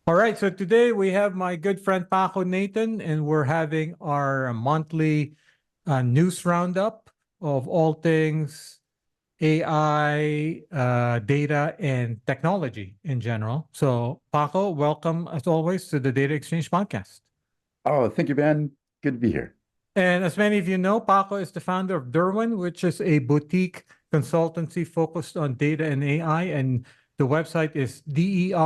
All right, so today we have my good friend Paco Nathan, and we're having our monthly news roundup of all things AI, data, and technology in general. So, Paco, welcome as always to the Data Exchange Podcast. Oh, thank you, Ben. Good to be here. And as many of you know, Paco is the founder of Derwin, which is a boutique consultancy focused on data and AI. And the website is derwen.ai.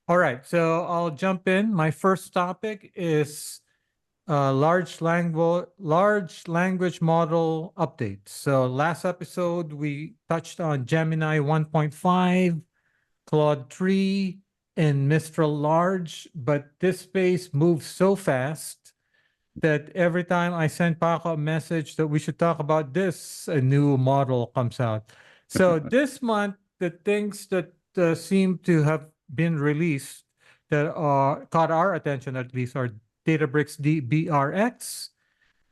All right, so I'll jump in. My first topic is large language model updates. So last episode we touched on Gemini 1.5, Claude 3, and Mistral Large, but this space moves so fast that every time I send Paco a message that we should talk about this, a new model comes out. So this month, the things that seem to have been released that caught our attention at least are Databricks DBRX,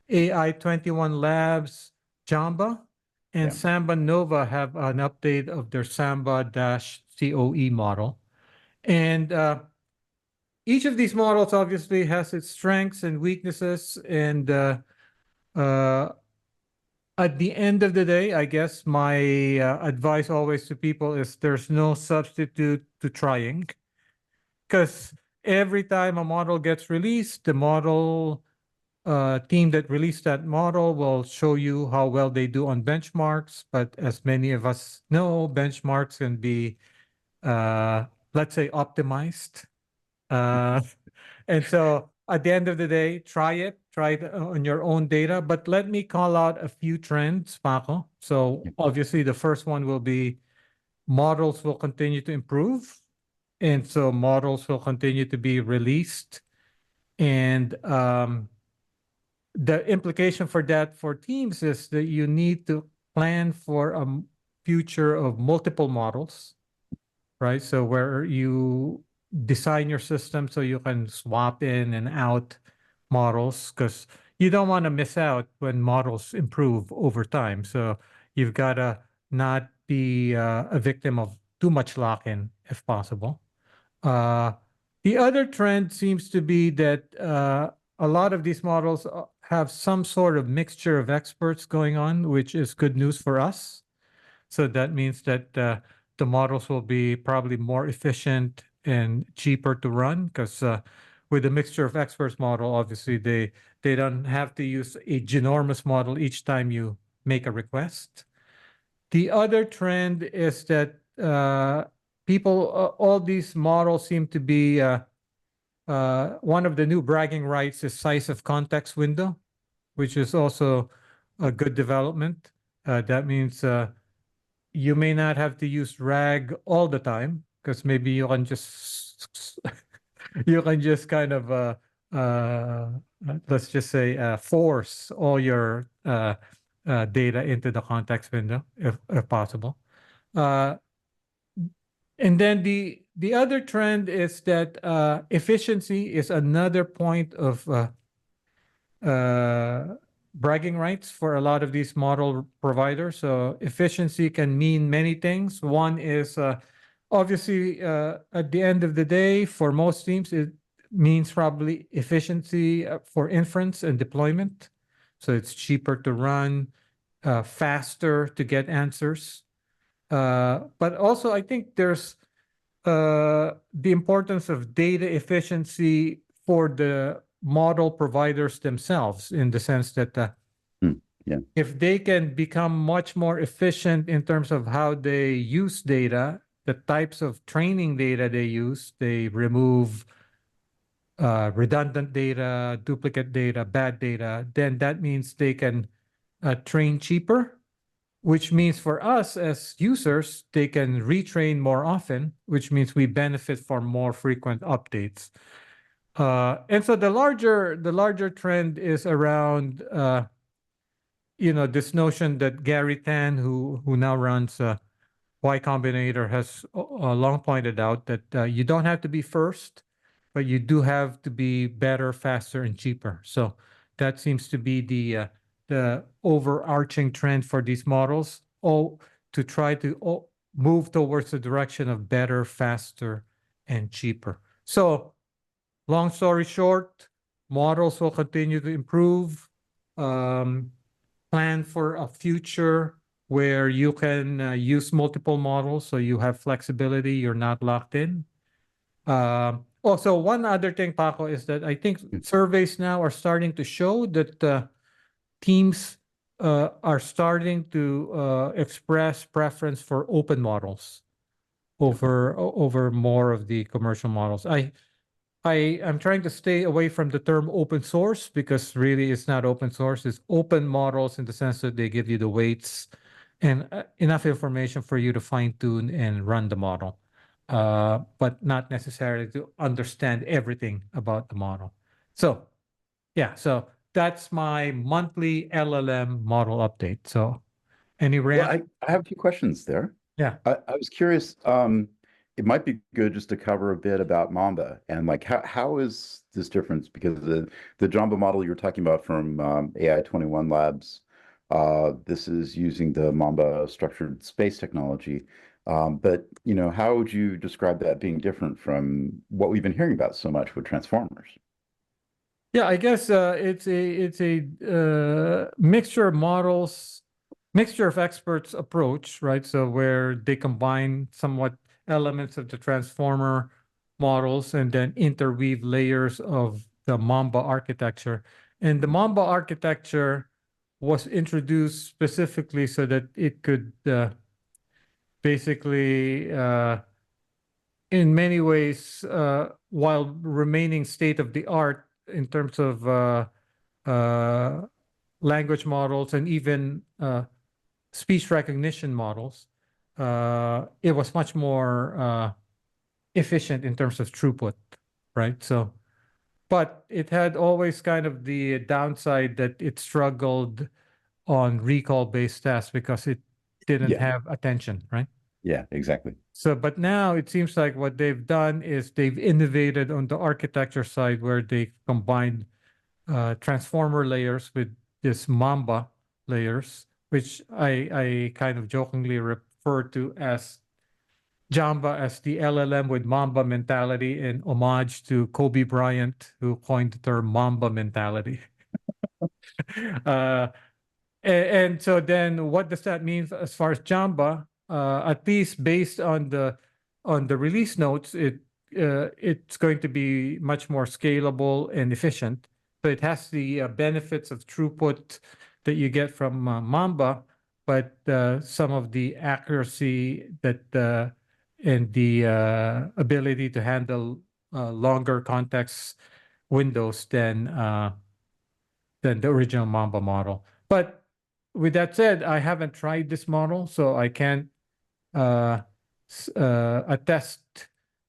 AI 21 Labs, Jamba, and Yeah. Samba Nova have an update of their Samba-COE model. And each of these models obviously has its strengths and weaknesses. And uh, at the end of the day, I guess my advice always to people is there's no substitute to trying. Because every time a model gets released, the model team that released that model will show you how well they do on benchmarks. But as many of us know, benchmarks can be, let's say, optimized. Uh, and so at the end of the day, try it on your own data. But let me call out a few trends, Paco. So obviously the first one will be models will continue to improve. And so models will continue to be released. And the implication for that for teams is that you need to plan for a future of multiple models, right? So where you design your system so you can swap in and out models because you don't want to miss out when models improve over time. So you've got to not be a victim of too much lock-in if possible. Uh, the other trend seems to be that a lot of these models have some sort of mixture of experts going on, which is good news for us. So that means that the models will be probably more efficient and cheaper to run because with a mixture of experts model, obviously they don't have to use a ginormous model each time you make a request. The other trend is that all these models seem to be one of the new bragging rights is size of context window, which is also a good development. That means you may not have to use RAG all the time because maybe you can just you can just kind of uh, let's just say force all your data into the context window if possible. Uh, and then the other trend is that efficiency is another point of uh, bragging rights for a lot of these model providers. So efficiency can mean many things. One is obviously at the end of the day, for most teams, it means probably efficiency for inference and deployment. So it's cheaper to run, faster to get answers. But also, I think there's the importance of data efficiency for the model providers themselves, in the sense that Yeah. if they can become much more efficient in terms of how they use data, the types of training data they use, they remove redundant data, duplicate data, bad data, then that means they can train cheaper, which means for us as users, they can retrain more often, which means we benefit from more frequent updates. And so the larger trend is around this notion that Gary Tan, who now runs Y Combinator, has long pointed out that you don't have to be first, but you do have to be better, faster, and cheaper. So that seems to be the overarching trend for these models. To try to move towards the direction of better, faster, and cheaper. So, long story short, models will continue to improve. Um, Plan for a future where you can use multiple models so you have flexibility, you're not locked in. Also, one other thing, Paco, is that I think surveys now are starting to show that teams are starting to express preference for open models over more of the commercial models. I am trying to stay away from the term open source because really it's not open source. It's open models in the sense that they give you the weights and enough information for you to fine tune and run the model, but not necessarily to understand everything about the model. So, yeah, so that's my monthly LLM model update. So, any Well, rant? I have a few questions there. Yeah. I was curious, it might be good just to cover a bit about Mamba and like how is this difference? Because the Jamba model you were talking about from AI 21 Labs, this is using the Mamba structured space technology. But you know, how would you describe that being different from what we've been hearing about so much with transformers? Yeah, I guess it's a mixture of models, mixture of experts approach, right? So where they combine somewhat elements of the transformer models and then interweave layers of the Mamba architecture. And the Mamba architecture was introduced specifically so that it could basically in many ways, while remaining state of the art in terms of uh, language models and even speech recognition models, it was much more efficient in terms of throughput, right? So, but it had always kind of the downside that it struggled on recall-based tasks because it didn't Yeah, have attention, right? yeah, exactly. So, but now it seems like what they've done is they've innovated on the architecture side where they combined transformer layers with this Mamba layers, which I kind of jokingly refer to as Jamba as the LLM with Mamba mentality in homage to Kobe Bryant, who coined the term Mamba mentality. uh, and so then what does that mean as far as Jamba? At least based on the release notes, it's going to be much more scalable and efficient. So it has the benefits of throughput that you get from Mamba, but some of the accuracy that and the ability to handle longer context windows than the original Mamba model. But with that said, I haven't tried this model, so I can't uh, attest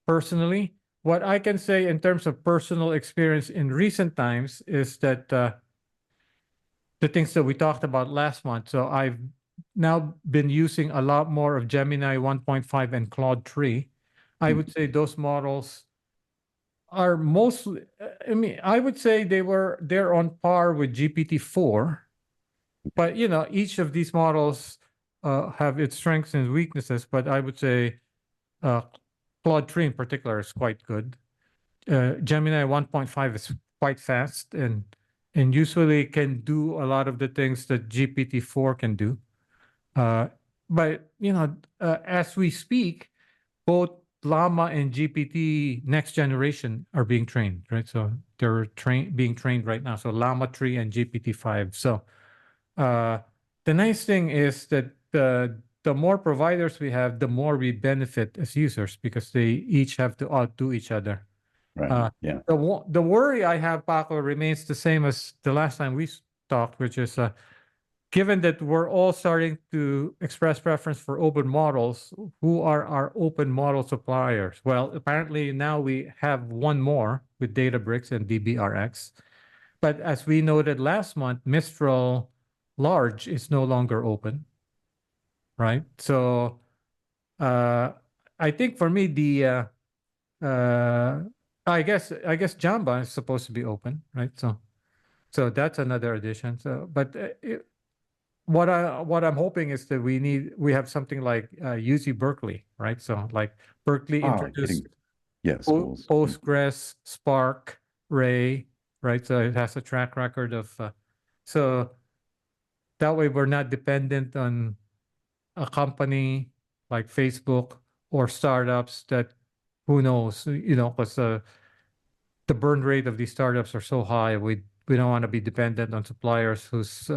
personally. What I can say in terms of personal experience in recent times is that the things that we talked about last month. So I've now been using a lot more of Gemini 1.5 and Claude 3. I would say those models are mostly, I mean, I would say they're on par with GPT-4. But you know, each of these models have its strengths and weaknesses. But I would say uh, Claude 3 in particular is quite good. Gemini 1.5 is quite fast and usually can do a lot of the things that GPT-4 can do. But you know, as we speak, both Llama and GPT next generation are being trained, right? So they're being trained right now. So Llama 3 and GPT-5. So uh, the nice thing is that the more providers we have, the more we benefit as users because they each have to outdo each other. Right. Yeah. The worry I have, Paco, remains the same as the last time we talked, which is given that we're all starting to express preference for open models, who are our open model suppliers? Well, apparently now we have one more with Databricks and DBRX. But as we noted last month, Mistral Large is no longer open, right? So I think for me, uh, I guess Jamba is supposed to be open, right? So that's another addition. So, but what I'm hoping is that we have something like UC Berkeley, right? So like Berkeley introduced Getting, yeah, schools. Postgres, Spark, Ray, right? So it has a track record of so that way we're not dependent on a company like Facebook or startups that who knows, because the burn rate of these startups are so high. We don't want to be dependent on suppliers whose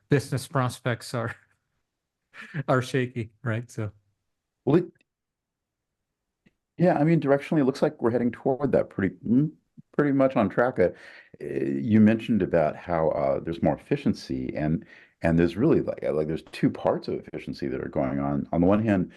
business prospects are shaky, right? So Well, yeah, I mean, directionally, it looks like we're heading toward that pretty much on track. You mentioned about how there's more efficiency, and there's really like there's two parts of efficiency that are going on. On the one hand,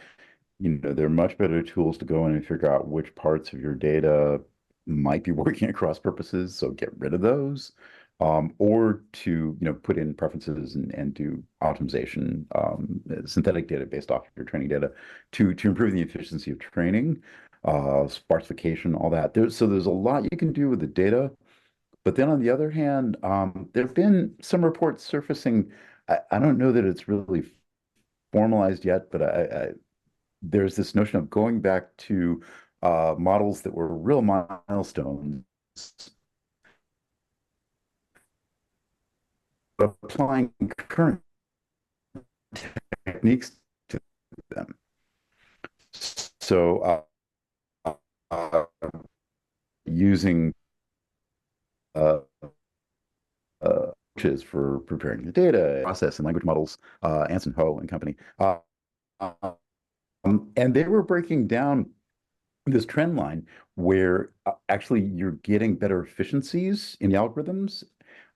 there are much better tools to go in and figure out which parts of your data might be working at cross purposes, so get rid of those, or to put in preferences and do optimization, synthetic data based off your training data to improve the efficiency of training, sparsification, all that. There's a lot you can do with the data, but then on the other hand, there have been some reports surfacing. I don't know that it's really formalized yet, but there's this notion of going back to models that were real milestones, but applying current techniques to them. So uh, using uh, approaches for preparing the data, process and language models, Anson Ho and company. And they were breaking down this trend line where actually you're getting better efficiencies in the algorithms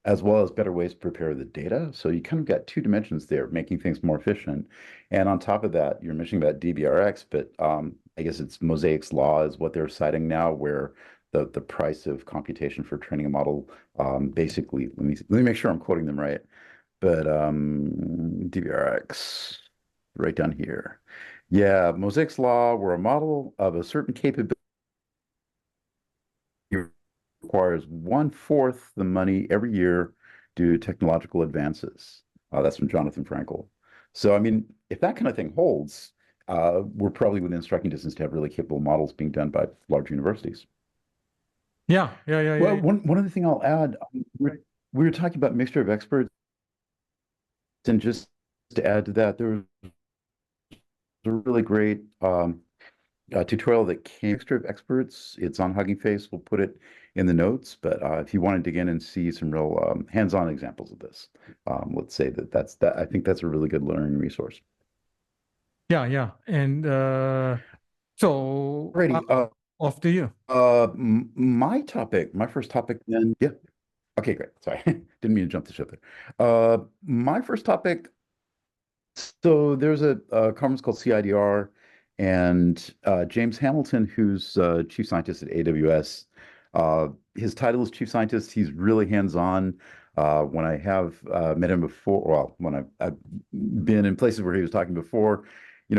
as well as better ways to prepare the data. So you kind of got two dimensions there, making things more efficient. And on top of that, you're mentioning about DBRX, but I guess it's Mosaic's law is what they're citing now, where the price of computation for training a model basically, let me make sure I'm quoting them right, but DBRX right down here. Yeah, Mosaic's law, where a model of a certain capability requires one-fourth the money every year due to technological advances. That's from Jonathan Frankel. So, I mean, if that kind of thing holds, we're probably within striking distance to have really capable models being done by large universities. Well, yeah. one other thing I'll add, we were talking about mixture of experts, and just to add to that, there was a really great tutorial that came mixture of experts. It's on Hugging Face. We'll put it in the notes. But if you want to dig in and see some real hands-on examples of this, let's say that I think that's a really good learning resource. Yeah. And so Alrighty, off to you. my first topic then, yeah. Okay, great. Sorry, didn't mean to jump the ship there. My first topic. So there's a conference called CIDR, and James Hamilton, who's chief scientist at AWS, his title is chief scientist. He's really hands-on. When I have met him before, well, when I've been in places where he was talking before,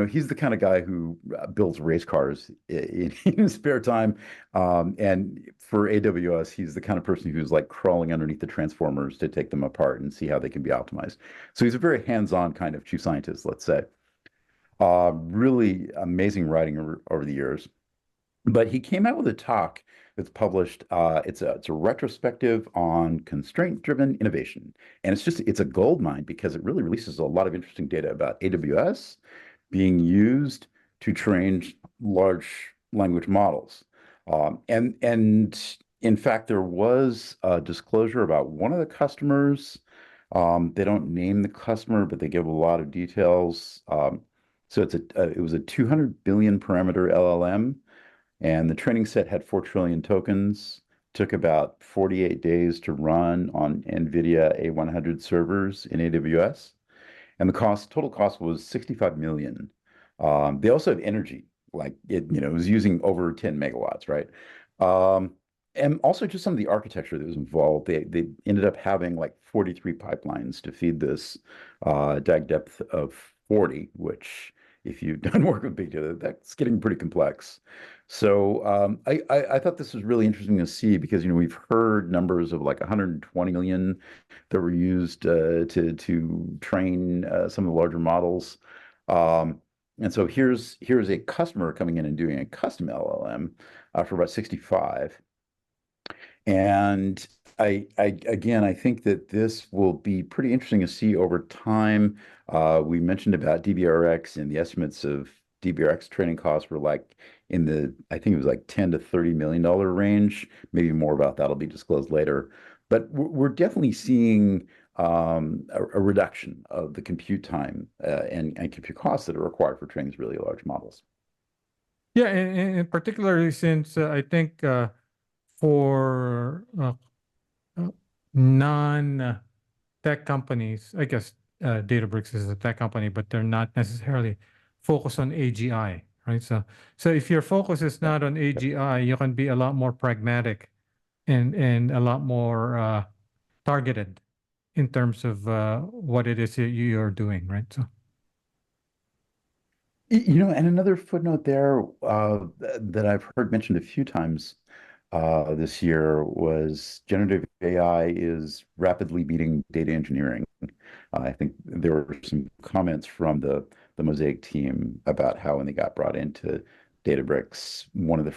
he's the kind of guy who builds race cars in his spare time. And for AWS, he's the kind of person who's like crawling underneath the transformers to take them apart and see how they can be optimized. So he's a very hands-on kind of chief scientist, let's say. Really amazing writing over the years. But he came out with a talk that's published. It's a retrospective on constraint-driven innovation, and it's a gold mine because it really releases a lot of interesting data about AWS being used to train large language models. And in fact, there was a disclosure about one of the customers. They don't name the customer, but they give a lot of details. So it was a 200 billion parameter LLM, and the training set had 4 trillion tokens. Took about 48 days to run on Nvidia A100 servers in AWS, and the total cost was 65 million. They also have energy, like it was using over 10 megawatts, right? And also just some of the architecture that was involved. They ended up having like 43 pipelines to feed this DAG depth of 40, which if you've done work with big data, that's getting pretty complex. So I thought this was really interesting to see because we've heard numbers of like 120 million that were used to train some of the larger models. And so here's a customer coming in and doing a custom LLM for about 65. And again, I think that this will be pretty interesting to see over time. We mentioned about DBRX, and the estimates of DBRX training costs were like I think it was like 10 to $30 million range. Maybe more about that'll be disclosed later. But we're definitely seeing a reduction of the compute time and compute costs that are required for training these really large models. Yeah, and particularly since I think for non-tech companies, I guess Databricks is a tech company, but they're not necessarily focused on AGI, right? So if your focus is not on AGI, you can be a lot more pragmatic and a lot more targeted in terms of what it is that you're doing, right? So And another footnote there that I've heard mentioned a few times this year was generative AI is rapidly beating data engineering. I think there were some comments from the Mosaic team about how when they got brought into Databricks, one of the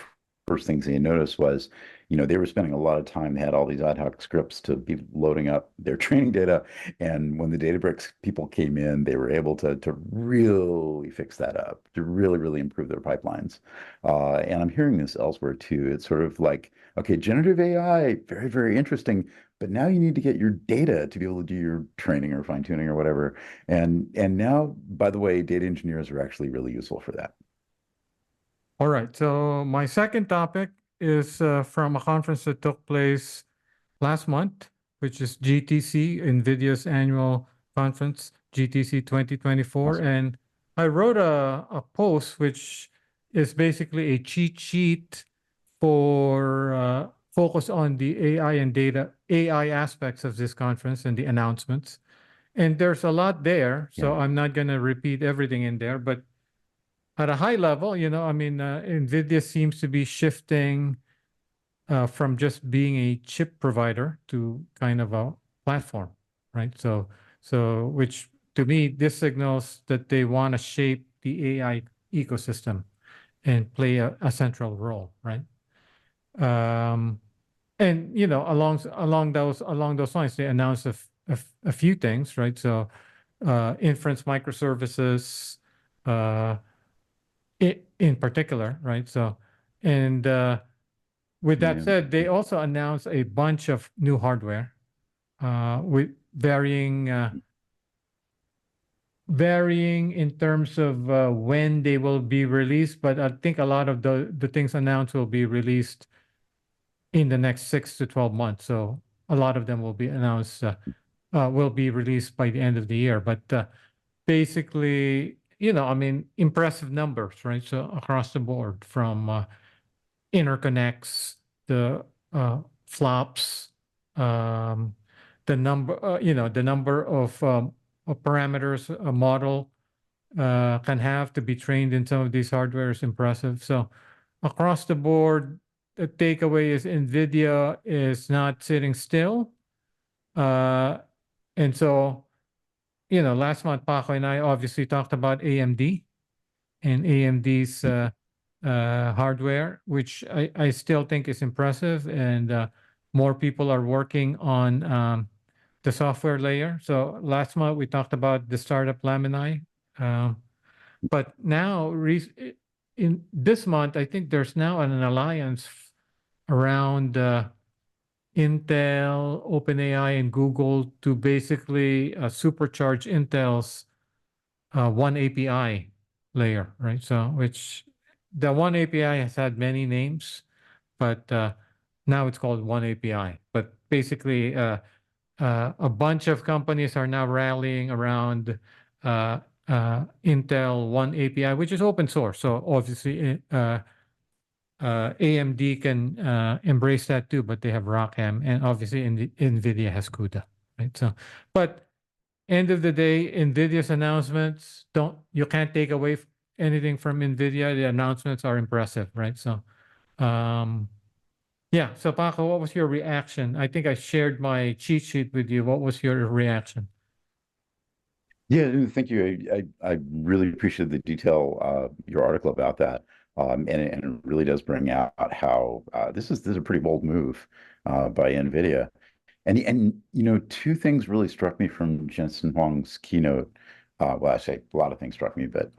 first things they noticed was, they were spending a lot of time. They had all these ad hoc scripts to be loading up their training data. And when the Databricks people came in, they were able to really fix that up, to really, really improve their pipelines. And I'm hearing this elsewhere too. It's sort of like, okay, generative AI, very, very interesting, but now you need to get your data to be able to do your training or fine tuning or whatever. And now, by the way, data engineers are actually really useful for that. all right. So my second topic is from a conference that took place last month, which is GTC, NVIDIA's annual conference, GTC 2024. Awesome. And I wrote a post which is basically a cheat sheet for focus on the AI and data AI aspects of this conference and the announcements. And there's a lot there, so Yeah. I'm not going to repeat everything in there, but at a high level, I mean, NVIDIA seems to be shifting from just being a chip provider to kind of a platform, right? So which to me, this signals that they want to shape the AI ecosystem and play a central role, right? Um, and along those lines, they announced a few things, right? So inference microservices, uh, in particular, right? So and with that Yeah. said, they also announced a bunch of new hardware with varying in terms of when they will be released. But I think a lot of the things announced will be released in the next 6 to 12 months. So a lot of them will be announced, will be released by the end of the year. But basically, I mean, impressive numbers, right? So across the board from interconnects, the flops, um, the number of parameters a model can have to be trained in some of these hardware is impressive. So across the board, the takeaway is NVIDIA is not sitting still. Uh, and so, last month, Paco and I obviously talked about AMD and AMD's hardware, which I still think is impressive, and more people are working on the software layer. So last month we talked about the startup Lamini, but now in this month I think there's now an alliance around Intel, OpenAI, and Google to basically supercharge Intel's one API layer, right? So which the one API has had many names, but now it's called one API. But basically, a bunch of companies are now rallying around Intel one API, which is open source. So obviously, AMD can embrace that too, but they have ROCm, and obviously, NVIDIA has CUDA, right? So, but end of the day, NVIDIA's announcements you can't take away anything from Nvidia, the announcements are impressive, right? So, um, yeah. So, Paco, what was your reaction? I think I shared my cheat sheet with you. What was your reaction? Yeah, no, thank you. I really appreciate the detail your article about that. And it really does bring out how this is a pretty bold move by Nvidia. And two things really struck me from Jensen Huang's keynote. Well, actually, a lot of things struck me, but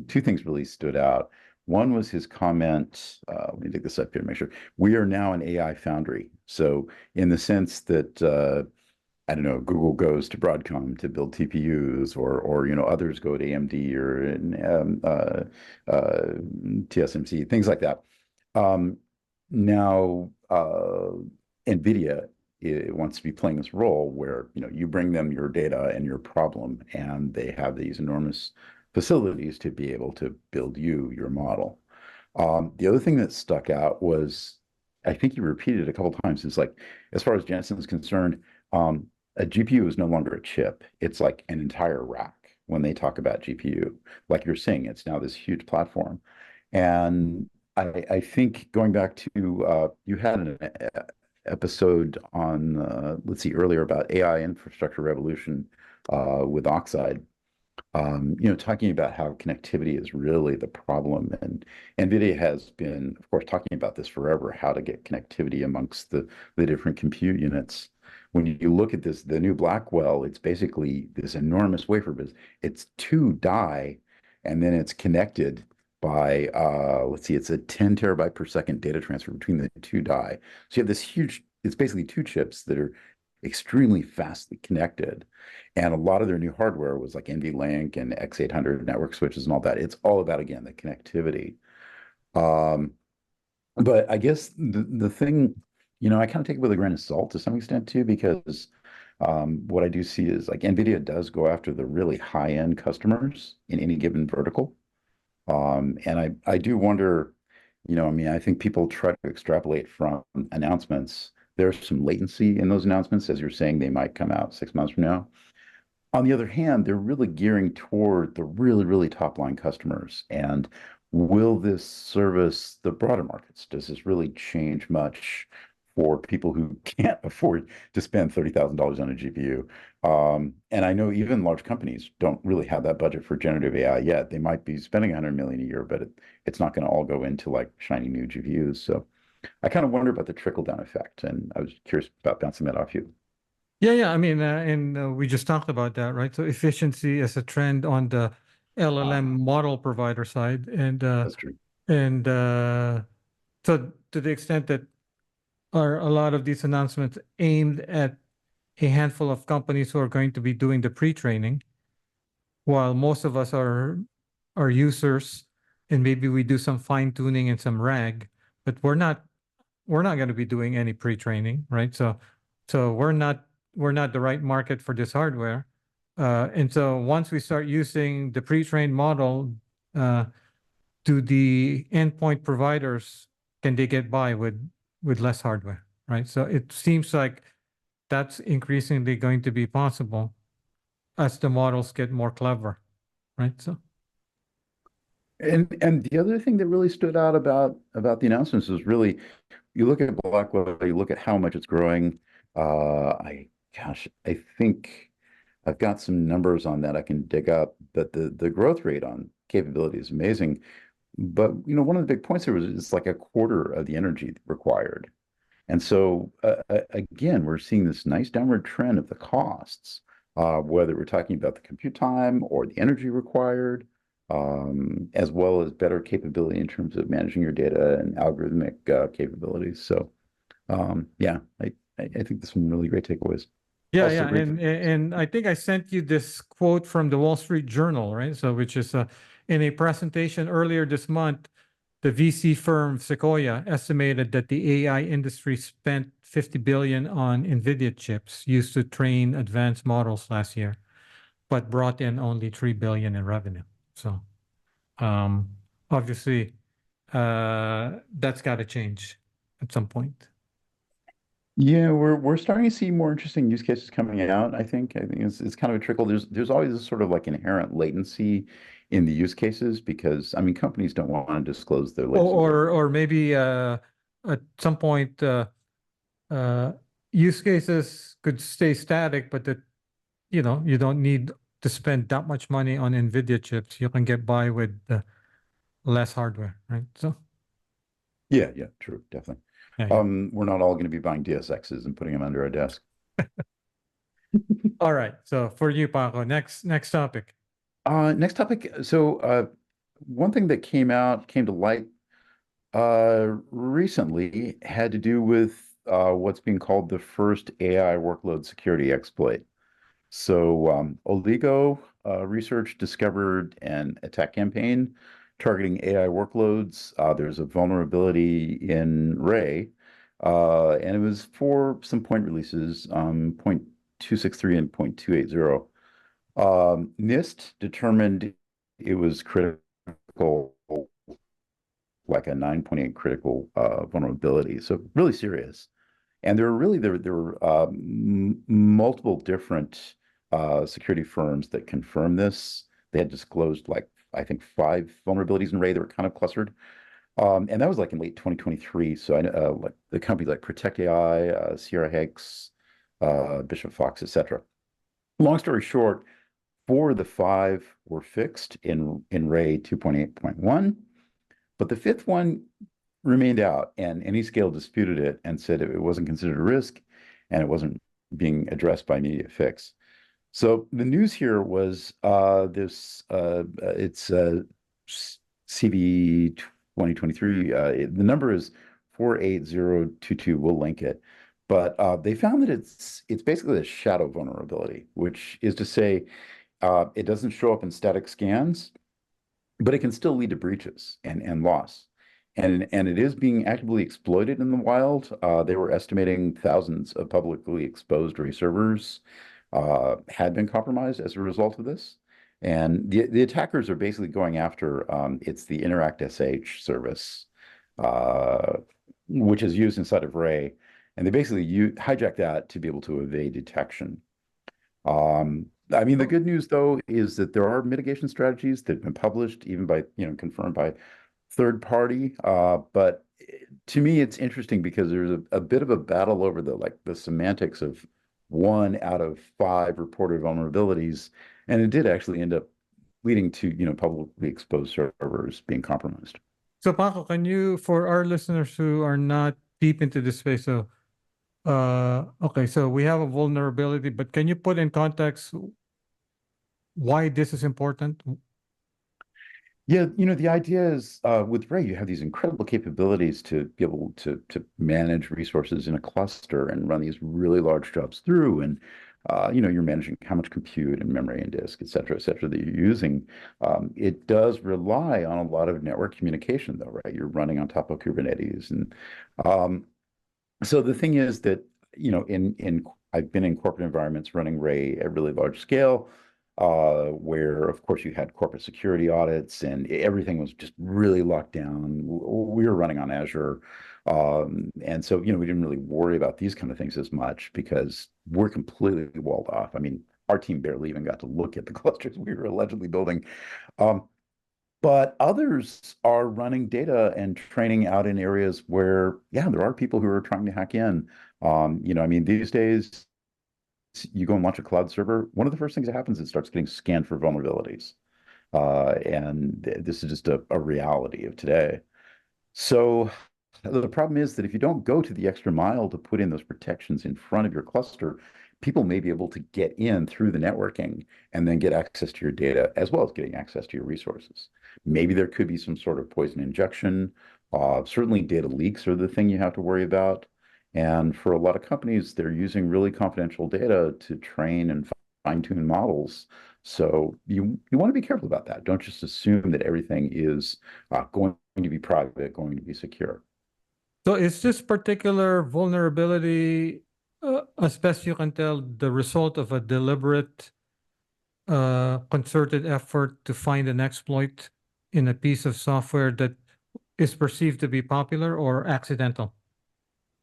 two things really stood out. One was his comment. Let me take this up here to make sure. We are now an AI foundry. So, in the sense that I don't know, Google goes to Broadcom to build TPUs, or others go to AMD or TSMC, things like that. Um, Now, Nvidia wants to be playing this role where you bring them your data and your problem, and they have these enormous facilities to be able to build your model. The other thing that stuck out was, I think you repeated a couple times, is like, as far as Jensen is concerned, um, a GPU is no longer a chip. It's like an entire rack when they talk about GPU. Like you're saying, it's now this huge platform. And I think going back to, you had an episode on, let's see, earlier about AI infrastructure revolution with Oxide, talking about how connectivity is really the problem. And NVIDIA has been, of course, talking about this forever, how to get connectivity amongst the different compute units. When you look at this, the new Blackwell, it's basically this enormous wafer, but it's two die, and then it's connected by, let's see, it's a 10 terabyte per second data transfer between the two die. So you have this huge, it's basically two chips that are extremely fastly connected. And a lot of their new hardware was like NVLink and X800 network switches and all that. It's all about, again, the connectivity. Um, but I guess the thing, I kind of take it with a grain of salt to some extent too, because what I do see is like NVIDIA does go after the really high-end customers in any given vertical. And I do wonder, I mean, I think people try to extrapolate from announcements. There's some latency in those announcements, as you're saying, they might come out 6 months from now. On the other hand, they're really gearing toward the really, really top line customers. And will this service the broader markets? Does this really change much for people who can't afford to spend $30,000 on a GPU? And I know even large companies don't really have that budget for generative AI yet. They might be spending 100 million a year, but it's not going to all go into like shiny new GPUs. So I kind of wonder about the trickle down effect. And I was curious about bouncing that off you. Yeah, yeah. I mean, and we just talked about that, right? So efficiency as a trend on the Ah, LLM model provider side, that's true. and so to the extent that are a lot of these announcements aimed at a handful of companies who are going to be doing the pre-training, while most of us are users, and maybe we do some fine tuning and some RAG, but we're not going to be doing any pre-training, right? So we're not the right market for this hardware. And so once we start using the pre-trained model, uh, do the endpoint providers, can they get by with less hardware, right? So it seems like that's increasingly going to be possible as the models get more clever, right? So And the other thing that really stood out about the announcements was really, you look at Blackwell, you look at how much it's growing. I think I've got some numbers on that I can dig up, but the growth rate on capability is amazing. But one of the big points there was it's like a quarter of the energy required. And so, again, we're seeing this nice downward trend of the costs, whether we're talking about the compute time or the energy required, as well as better capability in terms of managing your data and algorithmic capabilities. So, yeah, I think there's some really great takeaways. yeah, Also, yeah, great. and I think I sent you this quote from the Wall Street Journal, right? So which is in a presentation earlier this month, the VC firm Sequoia estimated that the AI industry spent 50 billion on Nvidia chips used to train advanced models last year, but brought in only 3 billion in revenue. So um, obviously, that's got to change at some point. Yeah, we're starting to see more interesting use cases coming out. I think it's kind of a trickle. There's always this sort of like inherent latency in the use cases because I mean companies don't want to disclose their latest. Or maybe at some point uh, use cases could stay static, but that you don't need to spend that much money on Nvidia chips. You can get by with less hardware, right? So Yeah, true, definitely. yeah. We're not all going to be buying DSXs and putting them under our desk. All right. So for you, Paco, next topic. Next topic. So, one thing that came to light recently had to do with what's being called the first AI workload security exploit. So, Oligo research discovered an attack campaign targeting AI workloads. There's a vulnerability in Ray, and it was for some point releases, 0.263 and 0.280. NIST determined it was critical, like a 9.8 critical vulnerability. So really serious. And there were multiple different security firms that confirmed this. They had disclosed like I think 5 vulnerabilities in Ray that were kind of clustered. And that was like in late 2023. So I know like the companies like Protect AI, Sierra Hex, Bishop Fox, etc. Long story short, 4 of the 5 were fixed in Ray 2.8.1, but the fifth one remained out, and Anyscale disputed it and said it wasn't considered a risk and it wasn't being addressed by immediate fix. So the news here was it's CV 2023. The number is 48022. We'll link it. But they found that it's basically a shadow vulnerability, which is to say it doesn't show up in static scans, but it can still lead to breaches and loss. And it is being actively exploited in the wild. They were estimating thousands of publicly exposed Ray servers had been compromised as a result of this. And the attackers are basically going after it's the Interact SH service, uh, which is used inside of Ray. And they basically hijack that to be able to evade detection. I mean, the good news though is that there are mitigation strategies that have been published, even by, confirmed by third party. But to me, it's interesting because there's a bit of a battle over the semantics of 1 out of 5 reported vulnerabilities, and it did actually end up leading to, publicly exposed servers being compromised. So Paco, can you, for our listeners who are not deep into this space, so okay, so we have a vulnerability, but can you put in context why this is important? Yeah, the idea is with Ray, you have these incredible capabilities to be able to manage resources in a cluster and run these really large jobs through. And you're managing how much compute and memory and disk, et cetera, that you're using. It does rely on a lot of network communication, though, right? You're running on top of Kubernetes, and um, so the thing is that, in I've been in corporate environments running Ray at really large scale, where of course you had corporate security audits and everything was just really locked down. We were running on Azure. And so, we didn't really worry about these kind of things as much because we're completely walled off. I mean, our team barely even got to look at the clusters we were allegedly building. Um, but others are running data and training out in areas where, yeah, there are people who are trying to hack in. I mean, these days, you go and launch a cloud server, one of the first things that happens is it starts getting scanned for vulnerabilities. And this is just a reality of today. So the problem is that if you don't go to the extra mile to put in those protections in front of your cluster, people may be able to get in through the networking and then get access to your data as well as getting access to your resources. Maybe there could be some sort of poison injection. Certainly data leaks are the thing you have to worry about. And for a lot of companies, they're using really confidential data to train and fine-tune models. So you want to be careful about that. Don't just assume that everything is going to be private, going to be secure. So is this particular vulnerability, as best you can tell, the result of a deliberate, concerted effort to find an exploit in a piece of software that is perceived to be popular or accidental?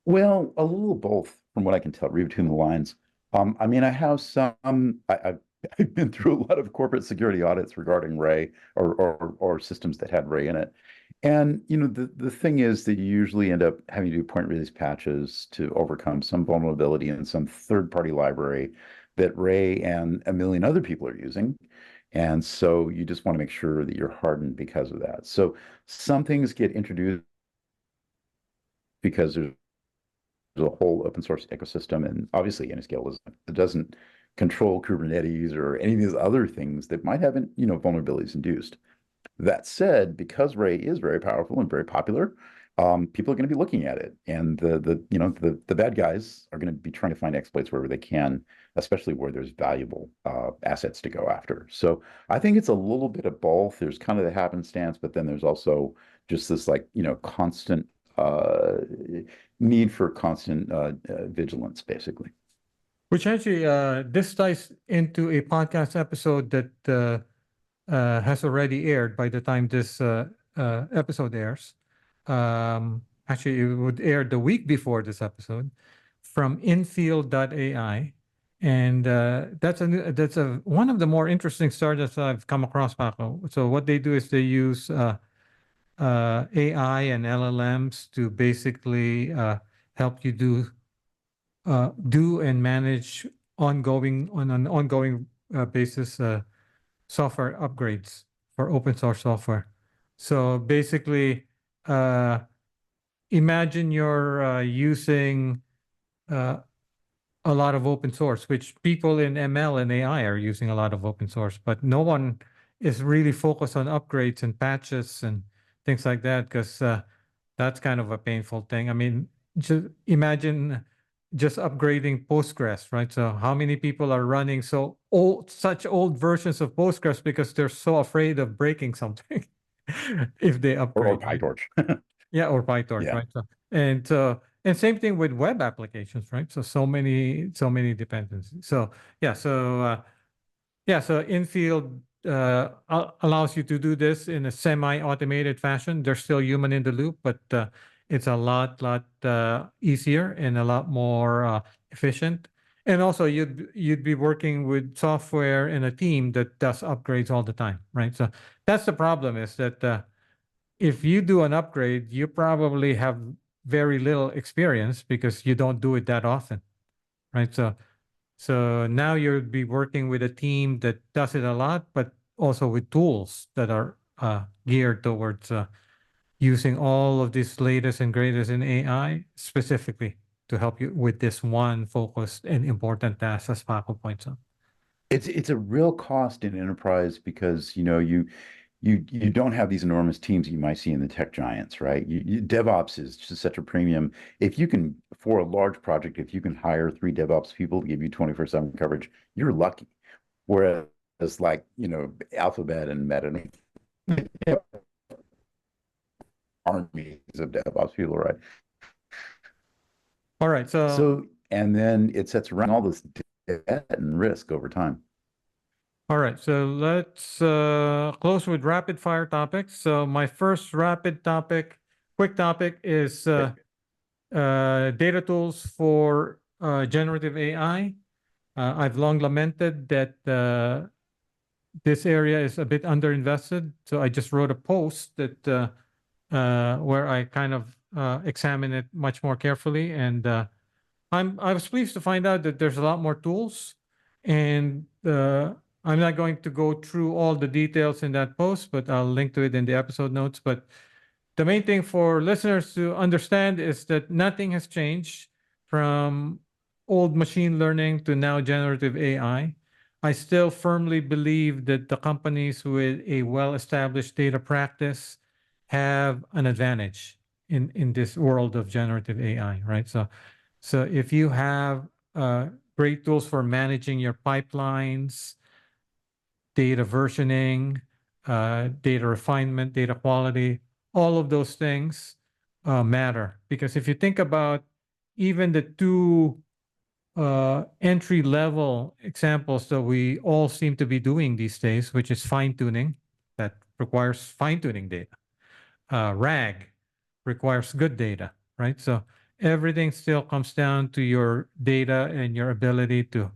Well, a little both, from what I can tell, read between the lines. I mean, I have some. I've been through a lot of corporate security audits regarding Ray or systems that had Ray in it. And the thing is that you usually end up having to do point release patches to overcome some vulnerability in some third-party library that Ray and a million other people are using. And so you just want to make sure that you're hardened because of that. So some things get introduced because there's a whole open source ecosystem, and obviously Anyscale doesn't control Kubernetes or any of these other things that might have vulnerabilities induced. That said, because Ray is very powerful and very popular, people are going to be looking at it, and the bad guys are going to be trying to find exploits wherever they can, especially where there's valuable assets to go after. So I think it's a little bit of both. There's kind of the happenstance, but then there's also just this constant need for constant vigilance, basically. Which actually, this ties into a podcast episode that has already aired by the time this episode airs. Actually, it would air the week before this episode from infield.ai. And that's one of the more interesting startups I've come across, Paco. So what they do is they use AI and LLMs to basically help you do and manage on an ongoing basis software upgrades for open source software. So basically, imagine you're using uh, a lot of open source, which people in ML and AI are using a lot of open source, but no one is really focused on upgrades and patches and things like that because that's kind of a painful thing. I mean, just imagine just upgrading Postgres, right? So how many people are running such old versions of Postgres because they're so afraid of breaking something if they Or upgrade, right? PyTorch. Yeah, or PyTorch, Yeah. right? And same thing with web applications, right? So many dependencies. So Infield allows you to do this in a semi-automated fashion. There's still human in the loop, but it's a lot easier and a lot more efficient. And also, you'd be working with software in a team that does upgrades all the time, right? So that's the problem is that if you do an upgrade, you probably have very little experience because you don't do it that often, right? So now you'll be working with a team that does it a lot, but also with tools that are geared towards using all of this latest and greatest in AI specifically to help you with this one focused and important task, as Paco points out. It's a real cost in enterprise because you don't have these enormous teams you might see in the tech giants, right? DevOps is just such a premium. If you can, for a large project, if you can hire 3 DevOps people to give you 24/7 coverage, you're lucky. Whereas Alphabet and Meta armies of DevOps people, right? All right, so And then it sets around all this debt and risk over time. All right, so let's close with rapid fire topics. So my first quick topic is data tools for generative AI. I've long lamented that this area is a bit underinvested. So I just wrote a post that where I kind of examine it much more carefully, and I was pleased to find out that there's a lot more tools, and I'm not going to go through all the details in that post, but I'll link to it in the episode notes. But the main thing for listeners to understand is that nothing has changed from old machine learning to now generative AI. I still firmly believe that the companies with a well-established data practice have an advantage in this world of generative AI, right? So if you have great tools for managing your pipelines, data versioning, data refinement, data quality, all of those things matter. Because if you think about even the two entry level examples that we all seem to be doing these days, which is fine tuning, that requires fine tuning data. RAG requires good data, right? So everything still comes down to your data and your ability to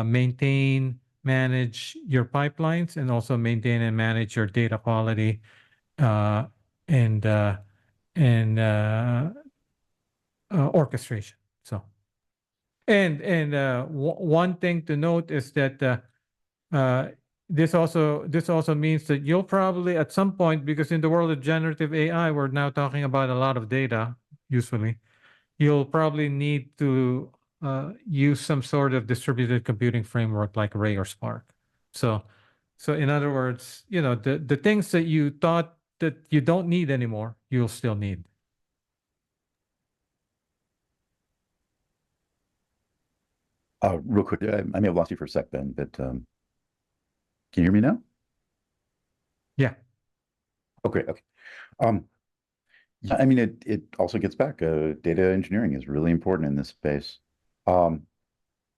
maintain manage your pipelines and also maintain and manage your data quality uh, and uh, and orchestration. So, one thing to note is that uh, this also means that you'll probably at some point, because in the world of generative AI, we're now talking about a lot of data. Usually, you'll probably need to use some sort of distributed computing framework like Ray or Spark. So, so in other words, the things that you thought that you don't need anymore, you'll still need. Real quick, I may have lost you for a sec, Ben, but can you hear me now? Yeah. Okay, okay. Um, yeah, I mean, it also gets back. Data engineering is really important in this space. Um,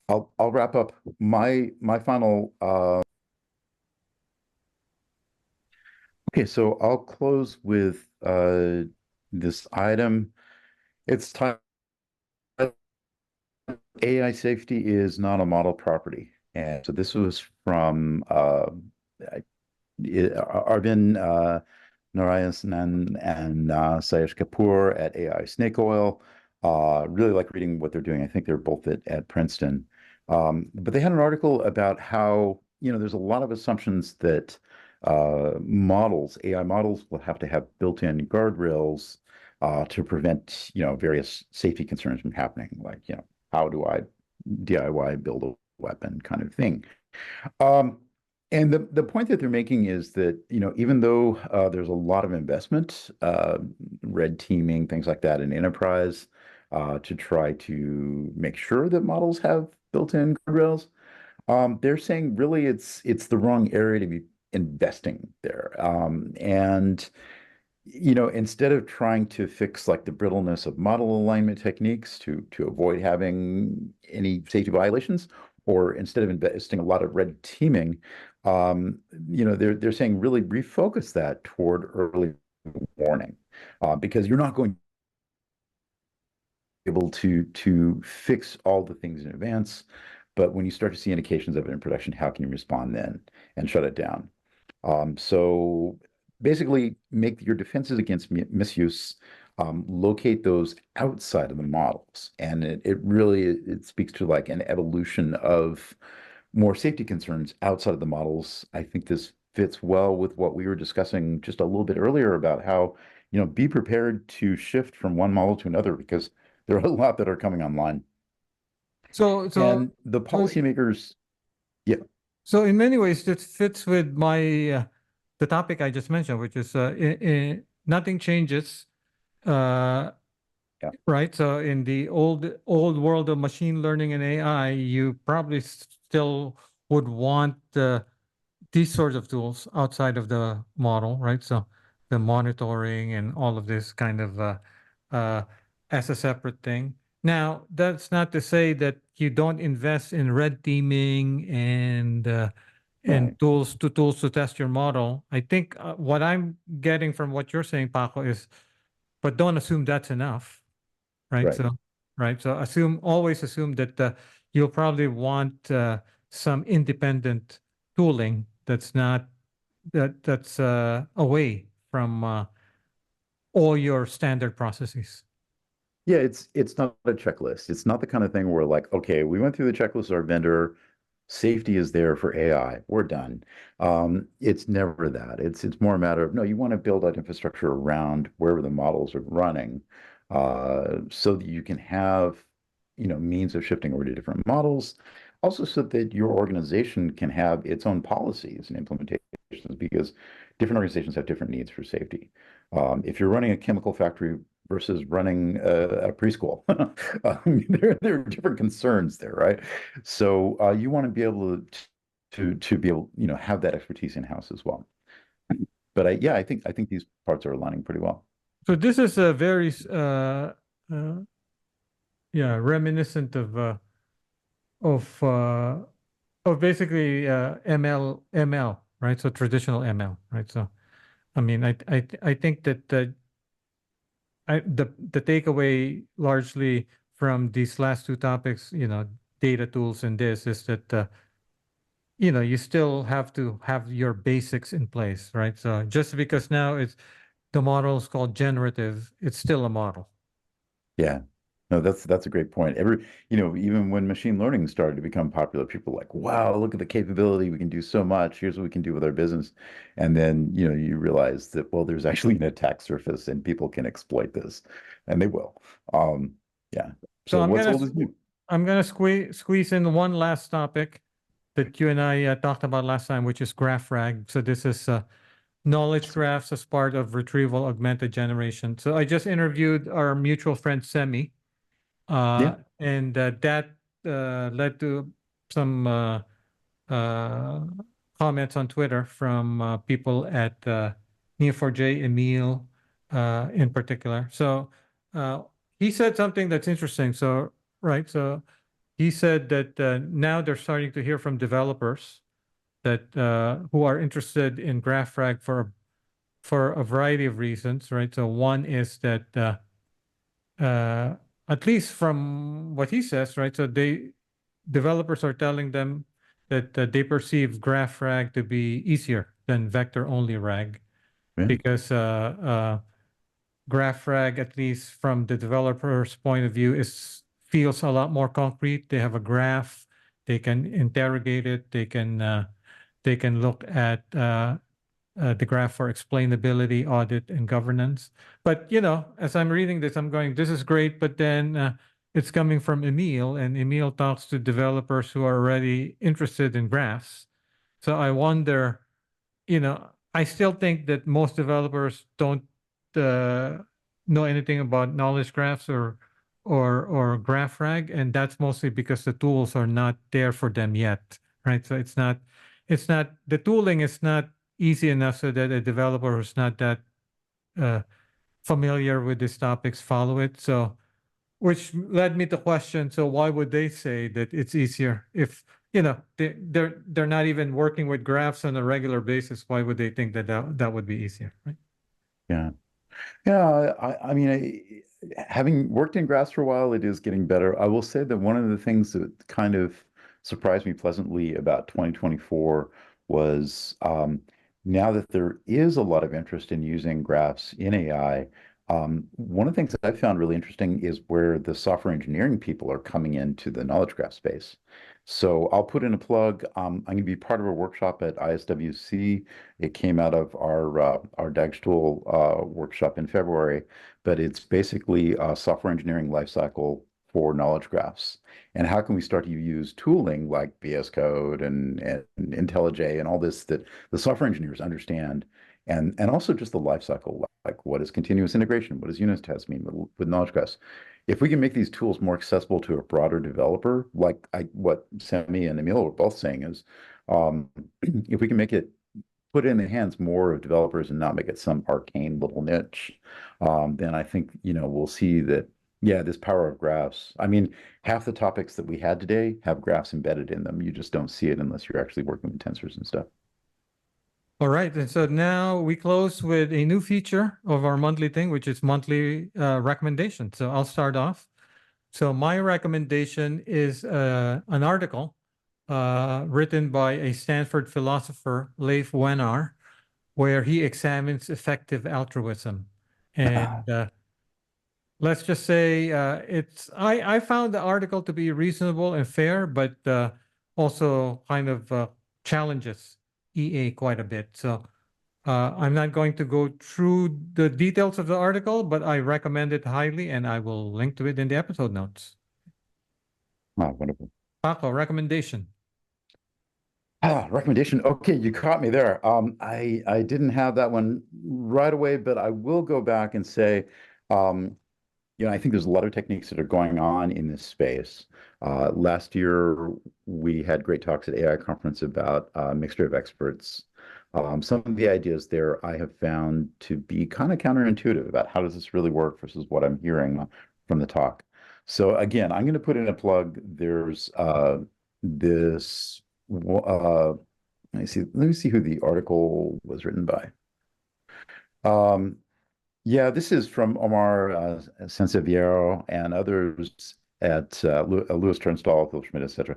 I'll wrap up my final. Okay, so I'll close with this item. It's titled AI safety is not a model property. And so this was from Arvind Narayanan and Sayesh Kapoor at AI Snake Oil. Really like reading what they're doing. I think they're both at Princeton. But they had an article about how, there's a lot of assumptions that AI models will have to have built-in guardrails to prevent, various safety concerns from happening, like, how do I DIY build a weapon kind of thing. Um, and the point that they're making is that, even though there's a lot of investment, red teaming, things like that in enterprise, to try to make sure that models have built-in guardrails, they're saying really it's the wrong area to be investing there. And instead of trying to fix like the brittleness of model alignment techniques to avoid having any safety violations, or instead of investing a lot of red teaming, they're saying really refocus that toward early warning, because you're not going to be able to fix all the things in advance, but when you start to see indications of it in production, how can you respond then and shut it down? So basically, make your defenses against misuse, locate those outside of the models, and it really it speaks to like an evolution of more safety concerns outside of the models. I think this fits well with what we were discussing just a little bit earlier about how, be prepared to shift from one model to another because there are a lot that are coming online. So so And the so policymakers, yeah, so in many ways, this fits with my the topic I just mentioned, which is nothing changes. Uh, yeah, Right. So in the old world of machine learning and AI, you probably still would want these sorts of tools outside of the model, right? So the monitoring and all of this kind of uh, as a separate thing. Now, that's not to say that you don't invest in red teaming and right, tools to test your model. I think what I'm getting from what you're saying, Paco, is but don't assume that's enough, right? right. So always assume that you'll probably want some independent tooling that's away from all your standard processes. Yeah, it's not a checklist. It's not the kind of thing where like, okay, we went through the checklist of our vendor, safety is there for AI, we're done. It's never that. It's more a matter of no, you want to build out infrastructure around wherever the models are running, so that you can have, means of shifting over to different models. Also, so that your organization can have its own policies and implementations, because different organizations have different needs for safety. If you're running a chemical factory versus running a preschool. There are different concerns there, right? So you want to be able to be able, have that expertise in house as well. But yeah, I think these parts are aligning pretty well. So this is a very uh, yeah, reminiscent of uh, of basically ML, right? So traditional ML, right? So I mean, I think that the takeaway largely from these last two topics, data tools and this is that you still have to have your basics in place, right? So just because now the model is called generative, it's still a model. Yeah. No, that's a great point. Even when machine learning started to become popular, people were like, wow, look at the capability. We can do so much. Here's what we can do with our business. And then, you realize that, well, there's actually an attack surface and people can exploit this, and they will. Um, yeah. So So what's old is new? I'm gonna squeeze in one last topic that you and I talked about last time, which is GraphRAG. So this is knowledge graphs as part of retrieval augmented generation. So I just interviewed our mutual friend Semi, Yeah. and that led to some uh, comments on Twitter from people at Neo4j, Emil in particular. So uh, he said something that's interesting. So, right. So he said that now they're starting to hear from developers that who are interested in GraphRAG for a variety of reasons, right? So one is that uh, at least from what he says, right? So developers are telling them that they perceive GraphRAG to be easier than vector-only RAG Yeah. because GraphRAG, at least from the developer's point of view, is feels a lot more concrete. They have a graph, they can interrogate it, they can look at the graph for explainability, audit, and governance. But as I'm reading this, I'm going, this is great, but then it's coming from Emil, and Emil talks to developers who are already interested in graphs. So I wonder, I still think that most developers don't uh, know anything about knowledge graphs or GraphRag, and that's mostly because the tools are not there for them yet, right? So it's not the tooling is not easy enough so that a developer who's not that uh, familiar with these topics follow it. So which led me to question, so why would they say that it's easier if they're not even working with graphs on a regular basis? Why would they think that would be easier, right? Yeah. Yeah, having worked in graphs for a while, it is getting better. I will say that one of the things that kind of surprised me pleasantly about 2024 was now that there is a lot of interest in using graphs in AI. One of the things that I found really interesting is where the software engineering people are coming into the knowledge graph space. So I'll put in a plug. I'm going to be part of a workshop at ISWC. It came out of our Dagstuhl workshop in February, but it's basically a software engineering lifecycle for knowledge graphs. And how can we start to use tooling like VS Code and IntelliJ and all this that the software engineers understand, and also just the lifecycle, like what is continuous integration, what does unit tests mean with knowledge graphs. If we can make these tools more accessible to a broader developer, like what Semi and Emil were both saying is, if we can make it put it in the hands more of developers and not make it some arcane little niche, then I think, we'll see that, yeah, this power of graphs. I mean, half the topics that we had today have graphs embedded in them. You just don't see it unless you're actually working with tensors and stuff. All right, and so now we close with a new feature of our monthly thing, which is monthly recommendation. So I'll start off. So my recommendation is an article written by a Stanford philosopher, Leif Wenar, where he examines effective altruism. And let's just say I found the article to be reasonable and fair, but also kind of challenges EA quite a bit. So I'm not going to go through the details of the article, but I recommend it highly, and I will link to it in the episode notes. Wonderful. Paco, recommendation. Recommendation. Okay, you caught me there. I didn't have that one right away, but I will go back and say, um, I think there's a lot of techniques that are going on in this space. Last year, we had great talks at AI conference about mixture of experts. Some of the ideas there I have found to be kind of counterintuitive about how does this really work versus what I'm hearing from the talk. So again, I'm going to put in a plug. There's this. Let me see who the article was written by. Yeah, this is from Omar Sanseviero and others. at Louis Turnstall, Phil Schmidt, etc.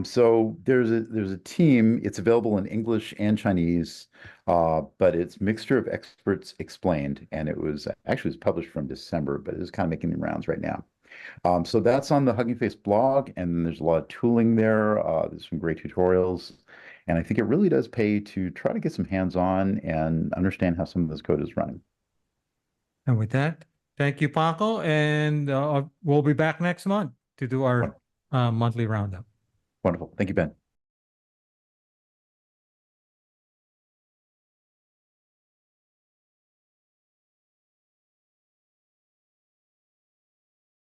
So there's a team. It's available in English and Chinese, but it's Mixture of Experts Explained, and it was published from December, but it's kind of making the rounds right now. So that's on the Hugging Face blog, and there's a lot of tooling there. There's some great tutorials, and I think it really does pay to try to get some hands-on and understand how some of this code is running. And with that, thank you, Paco, and we'll be back next month to do our monthly roundup. Wonderful. Thank you, Ben.